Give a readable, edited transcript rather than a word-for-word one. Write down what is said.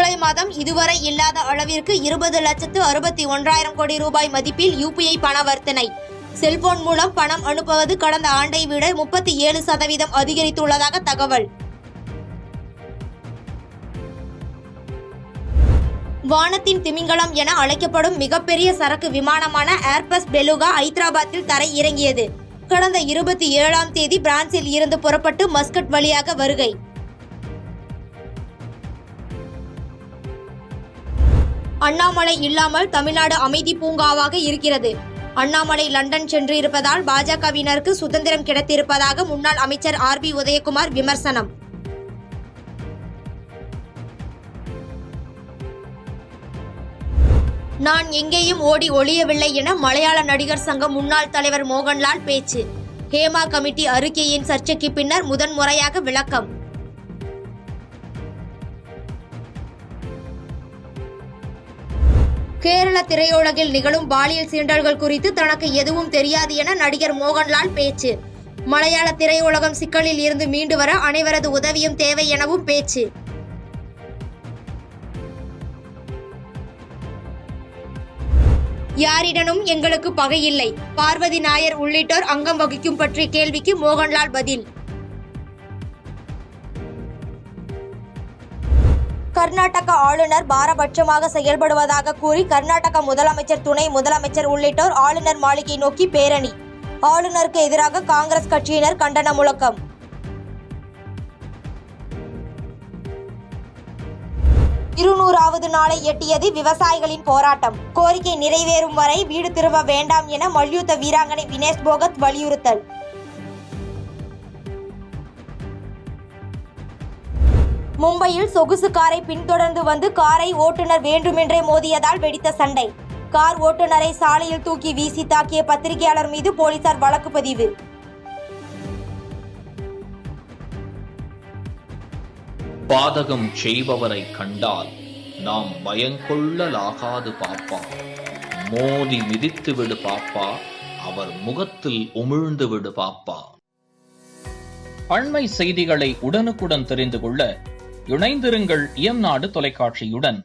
ஜூலை மாதம் இதுவரை இல்லாத அளவிற்கு 20,61,000 கோடி ரூபாய் மதிப்பில் UPI பணவர்த்தனை. செல்போன் மூலம் பணம் அனுப்புவது கடந்த ஆண்டை விட 37% அதிகரித்துள்ளதாக தகவல். வானத்தின் திமிங்கலம் என அழைக்கப்படும் மிகப்பெரிய சரக்கு விமானமான ஏர்பஸ் பெலுகா ஐதராபாத்தில் தரை இறங்கியது. கடந்த 27ஆம் தேதி பிரான்சில் இருந்து புறப்பட்டு மஸ்கட் வழியாக வருகை. அண்ணாமலை இல்லாமல் தமிழ்நாடு அமைதி பூங்காவாக இருக்கிறது. அண்ணாமலை லண்டன் சென்று இருப்பதால் பாஜகவினருக்கு சுதந்திரம் கிடைத்திருப்பதாக முன்னாள் அமைச்சர் RB உதயகுமார் விமர்சனம். நான் எங்கேயும் ஓடி ஒளியவில்லை என மலையாள நடிகர் சங்க முன்னாள் தலைவர் மோகன்லால் பேச்சு. ஹேமா கமிட்டி அறிக்கையின் சர்ச்சைக்கு பின்னர் முதன்முறையாக விளக்கம். கேரள திரையுலகில் நிகழும் பாலியல் சீண்டல்கள் குறித்து தனக்கு எதுவும் தெரியாது என நடிகர் மோகன்லால் பேச்சு. மலையாள திரையுலகம் சிக்கலில் இருந்து மீண்டு வர அனைவரது உதவியும் தேவை எனவும் பேச்சு. யாரிடனும் எங்களுக்கு பகையில்லை, பார்வதி நாயர் உள்ளிட்டோர் அங்கம் வகிக்கும் பற்றிய கேள்விக்கு மோகன்லால் பதில். கர்நாடக ஆளுநர் பாரபட்சமாக செயல்படுவதாக கூறி கர்நாடக முதலமைச்சர், துணை முதலமைச்சர் உள்ளிட்டோர் ஆளுநர் மாளிகை நோக்கி பேரணி. ஆளுநருக்கு எதிராக காங்கிரஸ் கட்சியினர் கண்டன முழக்கம். இருநூறாவது நாளை எட்டியது விவசாயிகளின் போராட்டம். கோரிக்கை நிறைவேறும் வரை வீடு திரும்ப வேண்டாம் என மல்யுத்த வீராங்கனை வினேஷ் போகத் வலியுறுத்தல். மும்பையில் சொகுசு காரை பின்தொடர்ந்து வந்து காரை ஓட்டுநர் வேண்டுமென்றே மோதியதால் வெடித்த சண்டை. கார் ஓட்டுநரை சாலையில் தூக்கி வீசி தாக்கிய பத்திரிகையாளர் மீது போலீசார் வழக்கு பதிவு. பாதகம் செய்பவரை கண்டால் நாம் பயங்கொள்ளலாகாது பாப்பா. மோதி மிதித்து விடு பாப்பா, அவர் முகத்தில் உமிழ்ந்து விடு பாப்பா. அண்மை செய்திகளை உடனுக்குடன் தெரிந்து கொள்ள இணைந்திருங்கள் இயம்நாடு தொலைக்காட்சியுடன்.